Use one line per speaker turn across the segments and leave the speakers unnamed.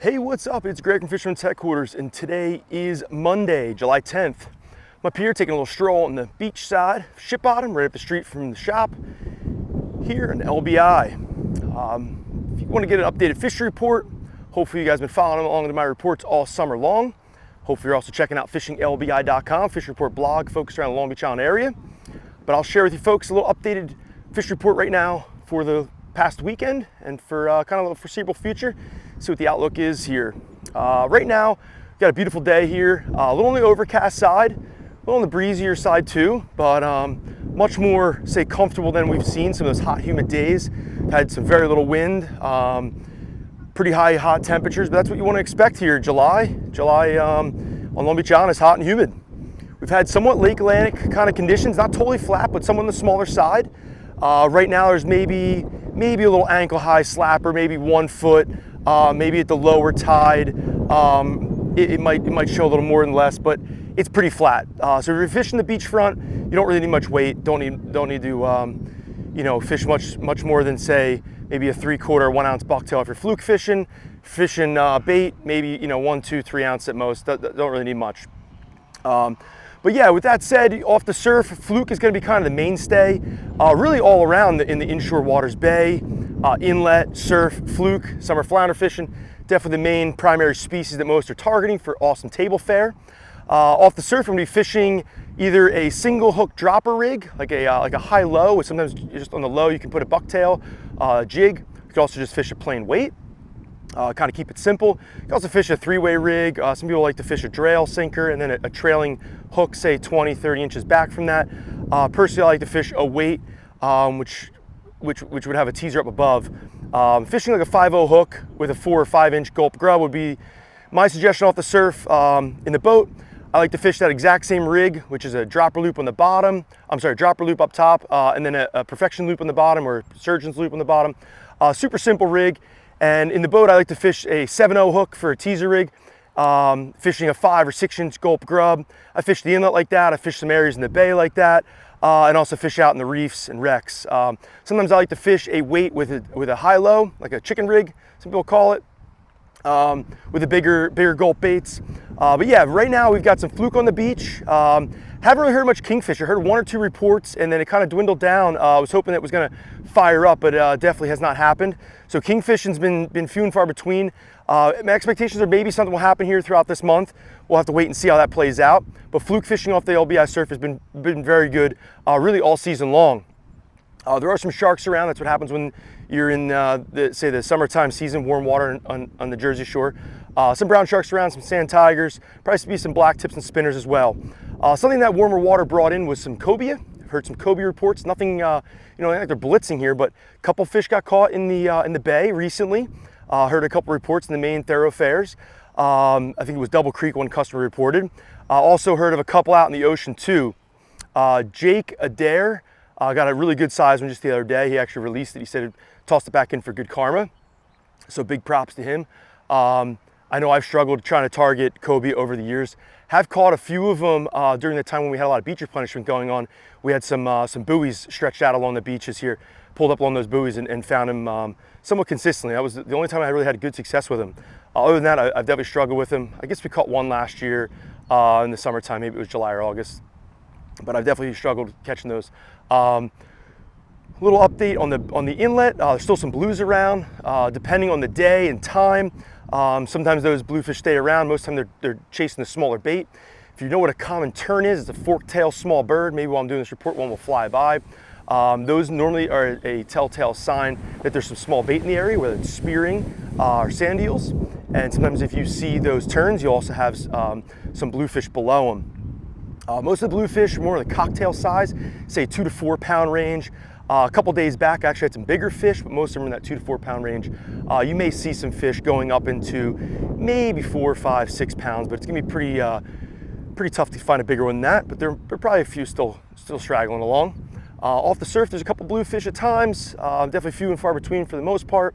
Hey, what's up? It's Greg from Fisherman's Headquarters, and today is Monday, July 10th. I'm up here taking a little stroll on the beach side, ship bottom, right up the street from the shop here in LBI. If you want to get an updated fishery report, hopefully you guys have been following along with my reports all summer long. Hopefully you're also checking out fishinglbi.com, fishery report blog focused around the Long Beach Island area. But I'll share with you folks a little updated fishery report right now for the past weekend and for kind of the foreseeable future. See what the outlook is here. Right now, we've got a beautiful day here. A little on the overcast side, a little on the breezier side too, but much more, say, comfortable than we've seen some of those hot, humid days. Had some very little wind, pretty high hot temperatures, but that's what you want to expect here. July on Long Beach Island is hot and humid. We've had somewhat Lake Atlantic kind of conditions, not totally flat, but somewhat on the smaller side. Right now, there's maybe a little ankle high slapper, maybe 1 foot. Maybe at the lower tide, it might show a little more than less, but it's pretty flat. So if you're fishing the beachfront, you don't really need much weight. Don't need to fish much more than, say, maybe a 3/4 1 ounce bucktail if you're fluke fishing. Fishing bait, maybe 1, 2, 3 ounce at most. Don't really need much. But yeah, with that said, off the surf, fluke is going to be kind of the mainstay, really all around in the inshore waters, bay, inlet, surf, fluke, summer flounder fishing. Definitely the main primary species that most are targeting for awesome table fare. Off the surf, I'm going to be fishing either a single hook dropper rig, like a high-low. Sometimes just on the low you can put a bucktail, jig. You can also just fish a plain weight. Kind of keep it simple. You can also fish a 3-way rig. Some people like to fish a drail sinker and then a trailing hook, say 20, 30 inches back from that. Personally, I like to fish a weight, which would have a teaser up above. Fishing like a 5/0 hook with a 4 or 5 inch gulp grub would be my suggestion off the surf. In the boat, I like to fish that exact same rig, which is a dropper loop on the bottom. Dropper loop up top, and then a perfection loop on the bottom, or surgeon's loop on the bottom. Super simple rig. And in the boat, I like to fish a 7/0 hook for a teaser rig, fishing a 5 or 6 inch gulp grub. I fish the inlet like that. I fish some areas in the bay like that, and also fish out in the reefs and wrecks. Sometimes I like to fish a weight with a high-low, like a chicken rig, some people call it, with a bigger gulp baits. But yeah, right now we've got some fluke on the beach. Haven't really heard much kingfisher. Heard 1 or 2 reports, and then it kind of dwindled down. I was hoping that it was going to fire up, but definitely has not happened. So kingfishing's been few and far between. My expectations are maybe something will happen here throughout this month. We'll have to wait and see how that plays out. But fluke fishing off the LBI surf has been very good, really all season long. There are some sharks around. That's what happens when you're in, the summertime season, warm water on the Jersey Shore. Some brown sharks around, some sand tigers, probably be some black tips and spinners as well. Something that warmer water brought in was some cobia. I've heard some cobia reports. Nothing, like they're blitzing here, but a couple fish got caught in the bay recently. Heard a couple reports in the main thoroughfares. I think it was Double Creek, one customer reported. Also heard of a couple out in the ocean too. Jake Adair got a really good size one just the other day. He actually released it. He said he tossed it back in for good karma. So big props to him. I know I've struggled trying to target cobia over the years. Have caught a few of them during the time when we had a lot of beach replenishment going on. We had some buoys stretched out along the beaches here, pulled up along those buoys and found them somewhat consistently. That was the only time I really had good success with them. Other than that, I've definitely struggled with them. I guess we caught one last year in the summertime, maybe it was July or August, but I've definitely struggled catching those. Little update on the inlet. There's still some blues around, depending on the day and time. Sometimes those bluefish stay around. Most of the time they're chasing the smaller bait. If you know what a common tern is, it's a fork-tail small bird. Maybe while I'm doing this report, one will fly by. Those normally are a telltale sign that there's some small bait in the area, whether it's spearing or sand eels. And sometimes if you see those terns, you also have some bluefish below them. Most of the bluefish are more of the cocktail size, say 2 to 4 pound range. A couple days back, I actually had some bigger fish, but most of them are in that 2 to 4 pound range. You may see some fish going up into maybe 4, 5, 6 pounds, but it's gonna be pretty tough to find a bigger one than that. But there are probably a few still straggling along. Off the surf, there's a couple bluefish at times. Definitely few and far between for the most part.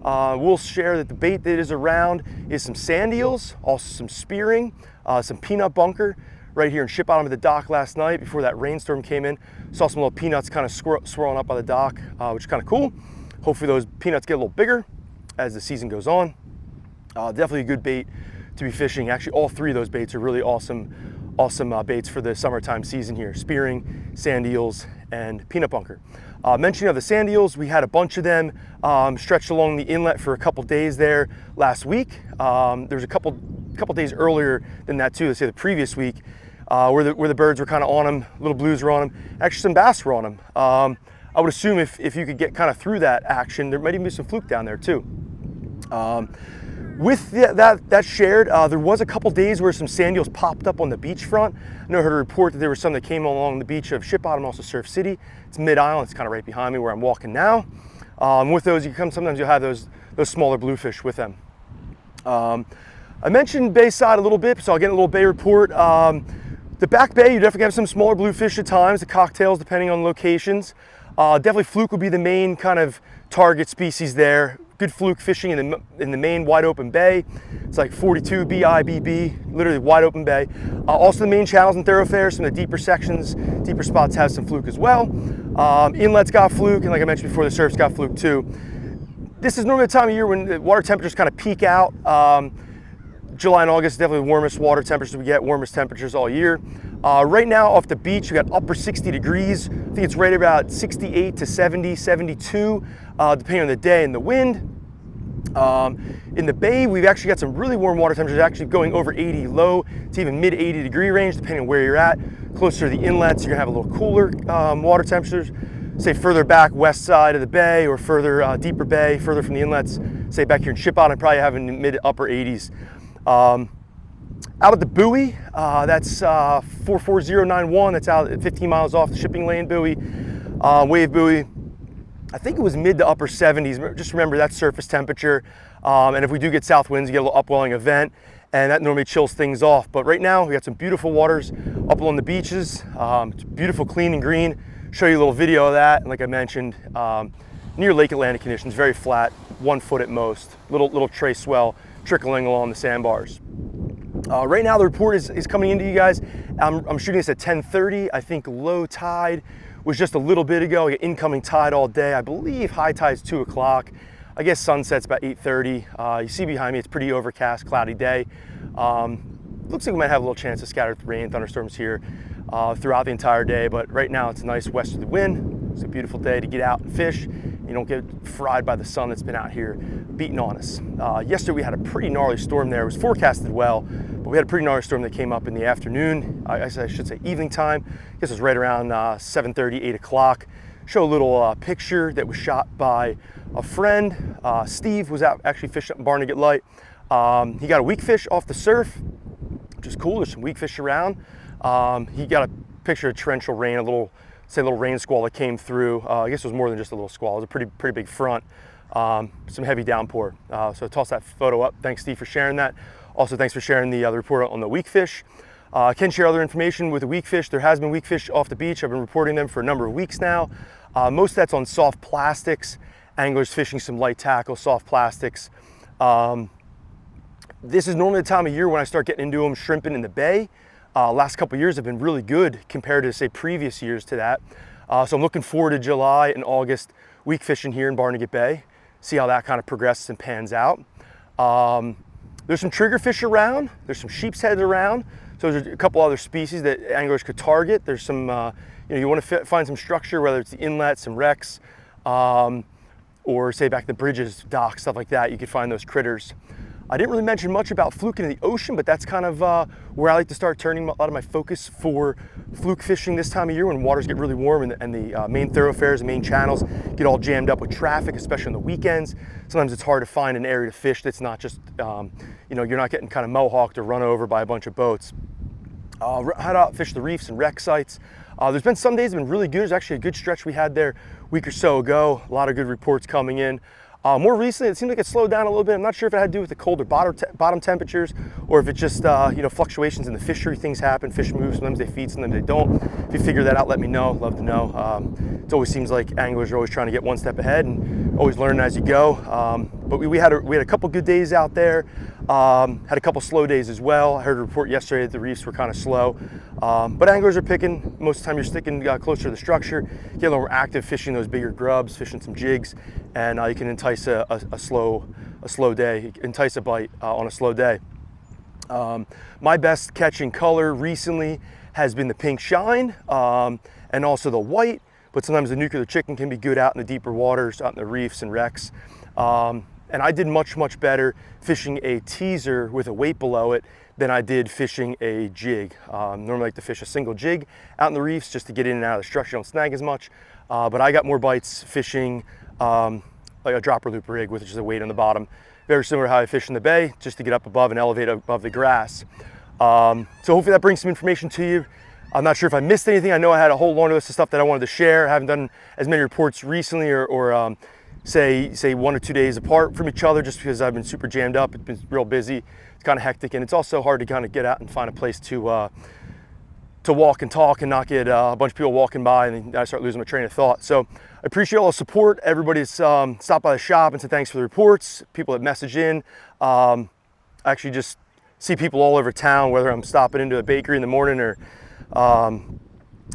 We'll share that the bait that is around is some sand eels, also some spearing, some peanut bunker. Right here in ship bottom at the dock last night before that rainstorm came in. Saw some little peanuts kind of swirling up by the dock, which is kind of cool. Hopefully those peanuts get a little bigger as the season goes on. Definitely a good bait to be fishing. Actually, all three of those baits are really awesome baits for the summertime season here: spearing, sand eels, and peanut bunker. Mentioning of the sand eels, we had a bunch of them stretched along the inlet for a couple days there last week. There was a couple days earlier than that too, let's say the previous week, where the birds were kind of on them, little blues were on them, actually some bass were on them. I would assume if you could get kind of through that action, there might even be some fluke down there too. With that shared, there was a couple days where some sand eels popped up on the beachfront. I know I heard a report that there were some that came along the beach of Ship Bottom, also Surf City. It's mid-island, it's kind of right behind me where I'm walking now. With those, sometimes you'll have those smaller bluefish with them. I mentioned Bayside a little bit, so I'll get a little bay report. The back bay, you definitely have some smaller bluefish at times, the cocktails depending on locations. Definitely fluke would be the main kind of target species there. Good fluke fishing in the main wide open bay. It's like 42 BIBB, literally wide open bay. Also the main channels and thoroughfares, some of the deeper sections, deeper spots have some fluke as well. Inlet's got fluke, and like I mentioned before, the surf's got fluke too. This is normally the time of year when the water temperatures kind of peak out. July and August is definitely the warmest water temperatures we get, warmest temperatures all year. Right now off the beach, we got upper 60 degrees. I think it's right about 68 to 70, 72, depending on the day and the wind. In the bay, we've actually got some really warm water temperatures, actually going over 80 low to even mid 80 degree range, depending on where you're at. Closer to the inlets, you're gonna have a little cooler water temperatures. Say further back west side of the bay, or further deeper bay, further from the inlets, say back here in Ship Bottom, probably having mid upper 80s. Out at the buoy, that's 44091, that's out at 15 miles off the shipping lane buoy, wave buoy. I think it was mid to upper 70s. Just remember that's surface temperature. And if we do get south winds, you get a little upwelling event, and that normally chills things off. But right now, we got some beautiful waters up along the beaches. It's beautiful, clean and green. Show you a little video of that. And like I mentioned, near Lake Atlantic conditions, very flat, 1 foot at most. Little tray swell trickling along the sandbars. Right now, the report is coming into you guys. I'm shooting this at 10:30. I think low tide was just a little bit ago. I get incoming tide all day. I believe high tide's 2 o'clock. I guess sunset's about 8:30. You see behind me, it's pretty overcast, cloudy day. Looks like we might have a little chance of scattered rain, thunderstorms here throughout the entire day, but right now it's a nice westerly wind. It's a beautiful day to get out and fish. You don't get fried by the sun that's been out here beating on us. Yesterday we had a pretty gnarly storm there. It was forecasted well, but we had a pretty gnarly storm that came up in the afternoon. I should say evening time. I guess it was right around 7:30, 8 o'clock. Show a little picture that was shot by a friend. Steve was out actually fishing up in Barnegat Light. He got a weak fish off the surf, which is cool. There's some weak fish around. He got a picture of torrential rain, a little rain squall that came through. I guess it was more than just a little squall. It was a pretty big front. Some heavy downpour. So toss that photo up. Thanks, Steve, for sharing that. Also, thanks for sharing the report on the weak fish. I can share other information with the weak fish. There has been weak fish off the beach. I've been reporting them for a number of weeks now. Most of that's on soft plastics. Anglers fishing some light tackle, soft plastics. This is normally the time of year when I start getting into them shrimping in the bay. Last couple of years have been really good compared to, say, previous years to that. So I'm looking forward to July and August weak fishing here in Barnegat Bay. See how that kind of progresses and pans out. There's some triggerfish around. There's some sheep's heads around. So there's a couple other species that anglers could target. There's some, you want to find some structure, whether it's the inlet, some wrecks, or say back the bridges, docks, stuff like that. You could find those critters. I didn't really mention much about fluke in the ocean, but that's kind of where I like to start turning a lot of my focus for fluke fishing this time of year when waters get really warm and the main thoroughfares and main channels get all jammed up with traffic, especially on the weekends. Sometimes it's hard to find an area to fish that's not just, you're not getting kind of mohawked or run over by a bunch of boats. Head out, fish the reefs and wreck sites. There's been some days that have been really good. There's actually a good stretch we had there a week or so ago. A lot of good reports coming in. More recently, it seemed like it slowed down a little bit. I'm not sure if it had to do with the colder bottom temperatures or if it's just fluctuations in the fishery. Things happen, fish move, sometimes they feed, sometimes they don't. If you figure that out, let me know. Love to know. It always seems like anglers are always trying to get one step ahead and always learning as you go. But we had a couple good days out there. Had a couple slow days as well. I heard a report yesterday that the reefs were kind of slow. But anglers are picking. Most of the time you're sticking closer to the structure. Get a little more active fishing those bigger grubs, fishing some jigs, and you can entice a slow day, entice a bite on a slow day. My best catching color recently has been the pink shine and also the white, but sometimes the nuclear chicken can be good out in the deeper waters, out in the reefs and wrecks. And I did much better fishing a teaser with a weight below it than I did fishing a jig. Normally I like to fish a single jig out in the reefs just to get in and out of the structure, don't snag as much. But I got more bites fishing like a dropper loop rig with just a weight on the bottom. Very similar to how I fish in the bay, just to get up above and elevate above the grass. So hopefully that brings some information to you. I'm not sure if I missed anything. I know I had a whole laundry list of stuff that I wanted to share. I haven't done as many reports recently or say 1 or 2 days apart from each other just because I've been super jammed up. It's been real busy. It's kind of hectic, and it's also hard to kind of get out and find a place to walk and talk and not get a bunch of people walking by and then I start losing my train of thought. So I appreciate all the support. Everybody's stopped by the shop and said thanks for the reports. People that message in. I actually just see people all over town, whether I'm stopping into a bakery in the morning or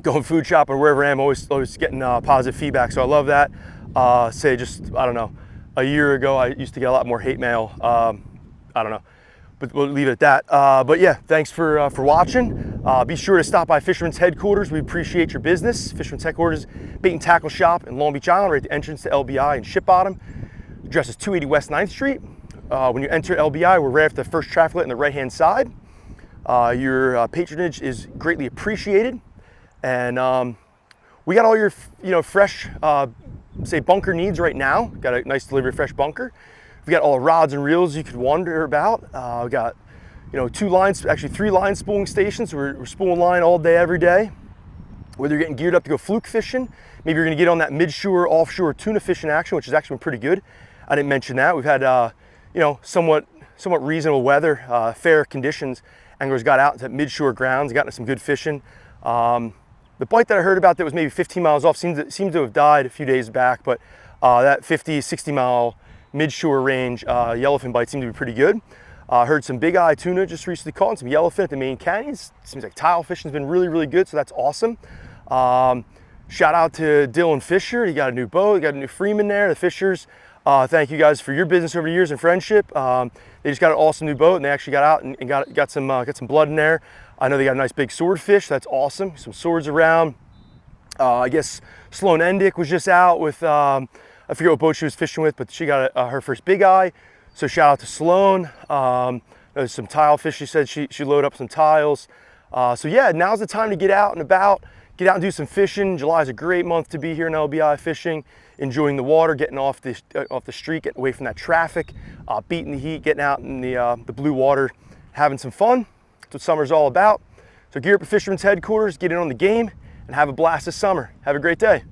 going food shopping or wherever I am, always getting positive feedback. So I love that. Say just, I don't know, a year ago I used to get a lot more hate mail. I don't know, but we'll leave it at that. But yeah, thanks for watching. Be sure to stop by Fisherman's Headquarters. We appreciate your business. Fisherman's Headquarters, bait and tackle shop in Long Beach Island, right at the entrance to LBI and Ship Bottom. Address is 280 West 9th Street. When you enter LBI, we're right after the first traffic light on the right-hand side. Your patronage is greatly appreciated. And we got all your fresh say bunker needs right now. Got a nice delivery of fresh bunker. We got all the rods and reels you could wonder about. We got 2 lines, actually 3 line spooling stations. We're spooling line all day, every day. Whether you're getting geared up to go fluke fishing, maybe you're gonna get on that midshore, offshore tuna fishing action, which has actually been pretty good. I didn't mention that. We've had somewhat reasonable weather, fair conditions. Anglers got out to midshore grounds, gotten some good fishing. The bite that I heard about that was maybe 15 miles off seems to have died a few days back, but that 50, 60 mile midshore range yellowfin bite seemed to be pretty good. Heard some big eye tuna just recently caught and some yellowfin at the main canyons. Seems like tile fishing's been really good, so that's awesome. Shout out to Dylan Fisher. He got a new boat, he got a new Freeman there. The Fishers, thank you guys for your business over the years and friendship. They just got an awesome new boat and they actually got out and got some blood in there. I know they got a nice big swordfish. That's awesome. Some swords around. I guess Sloan Endick was just out with, I forget what boat she was fishing with, but she got her first big eye. So shout out to Sloan. There's some tile fish. She said she loaded up some tiles. So yeah, now's the time to get out and about, get out and do some fishing. July is a great month to be here in LBI fishing, enjoying the water, getting off the street, getting away from that traffic, beating the heat, getting out in the blue water, having some fun. That's what summer's all about. So gear up at Fisherman's Headquarters, get in on the game, and have a blast this summer. Have a great day.